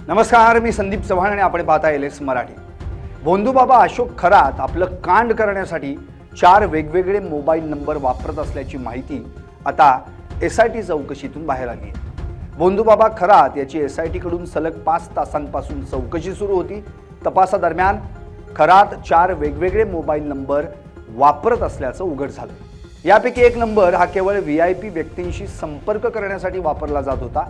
नमस्कार, मी संदीप चव्हाण आणि आपण पाहता LS मराठी। भोंदूबाबा अशोक खरात आपलं कांड करण्यासाठी 4 वेगवेगळे मोबाईल नंबर वापरत असल्याची माहिती आता SIT चौकशीतून बाहेर आली आहे। भोंदूबाबा खरात याची SIT कडून सलग 5 तासांपासून चौकशी सुरू होती। तपासादरम्यान खरात 4 वेगवेगळे मोबाईल नंबर वापरत असल्याचं उघड झालं। यापैकी एक नंबर हा केवळ VIP व्यक्तींशी संपर्क करण्यासाठी वापरला जात होता।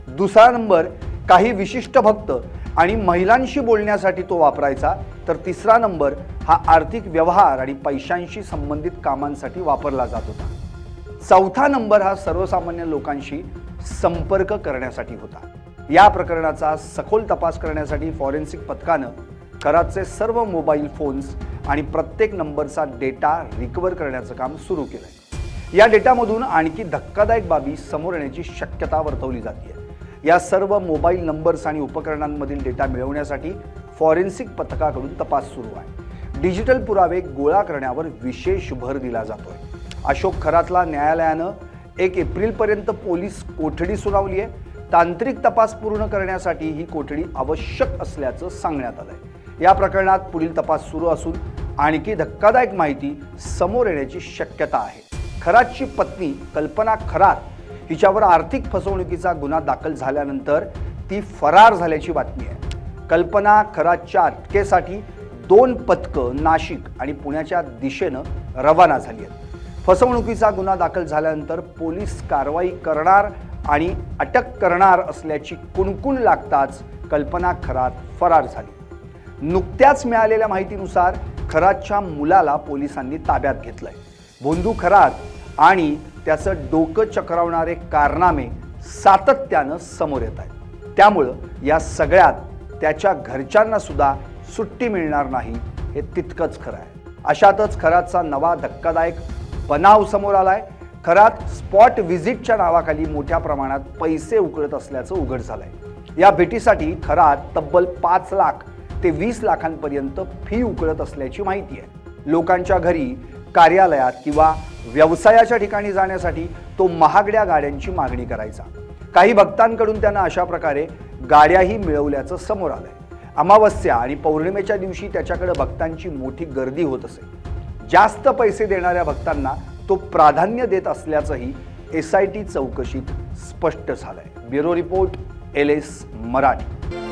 दुसरा नंबर काही विशिष्ट भक्त आणि महिलांशी बोलण्यासाठी तो वापरायचा, तर तिसरा नंबर हा आर्थिक व्यवहार आणि पैशांशी संबंधित कामांसाठी वापरला जात होता। चौथा नंबर हा सर्वसामान्य लोकांशी संपर्क करण्यासाठी होता। या प्रकरणाचा सखोल तपास करण्यासाठी फॉरेन्सिक पथकानं खरातचे सर्व मोबाईल फोन्स आणि प्रत्येक नंबरचा डेटा रिकव्हर करण्याचं काम सुरू केलंय। या डेटामधून आणखी धक्कादायक बाबी समोर येण्याची शक्यता वर्तवली जाते। या सर्व मोबाईल नंबर्स आणि उपकरणांमधील डेटा मिळवण्यासाठी फॉरेन्सिक पथकाकडून तपास सुरू आहे। डिजिटल पुरावे गोळा करण्यावर विशेष भर दिला जातोय। अशोक खरातला न्यायालयानं 1 एप्रिलपर्यंत पोलीस कोठडी सुनावली आहे। तांत्रिक तपास पूर्ण करण्यासाठी ही कोठडी आवश्यक असल्याचं सांगण्यात आलंय। या प्रकरणात पुढील तपास सुरू असून आणखी धक्कादायक माहिती समोर येण्याची शक्यता आहे। खरातची पत्नी कल्पना खरात हिच्यावर आर्थिक फसवणुकीचा गुन्हा दाखल झाल्यानंतर ती फरार झाल्याची बातमी आहे। कल्पना खरातच्या अटकेसाठी 2 पथकं नाशिक आणि पुण्याच्या दिशेनं रवाना झाली आहेत। फसवणुकीचा गुन्हा दाखल झाल्यानंतर पोलीस कारवाई करणार आणि अटक करणार असल्याची कुणकुण लागताच कल्पना खरात फरार झाली। नुकत्याच मिळालेल्या माहितीनुसार खरातच्या मुलाला पोलिसांनी ताब्यात घेतलंय। भोंदू खरात आणि त्याचं डोकं चक्रावणारे कारनामे सातत्यानं समोर येत आहेत। त्यामुळं या सगळ्यात त्याच्या घरच्यांना सुद्धा सुट्टी मिळणार नाही हे तितकंच खरं आहे। अशातच खरातचा नवा धक्कादायक बनाव समोर आलाय। खरात स्पॉट व्हिजिटच्या नावाखाली मोठ्या प्रमाणात पैसे उकळत असल्याचं उघड झालंय। या भेटीसाठी खरात तब्बल 5 लाख ते 20 लाखांपर्यंत फी उकळत असल्याची माहिती आहे। लोकांच्या घरी, कार्यालयात किंवा व्यवसायाच्या ठिकाणी जाण्यासाठी तो महागड्या गाड्यांची मागणी करायचा। काही भक्तांकडून त्यानं अशा प्रकारे गाड्याही मिळवल्याचं समोर आलंय। अमावस्या आणि पौर्णिमेच्या दिवशी त्याच्याकडे भक्तांची मोठी गर्दी होत असे। जास्त पैसे देणाऱ्या भक्तांना तो प्राधान्य देत असल्याचंही SIT चौकशीत स्पष्ट झालंय। Bureau report, LS Marathi.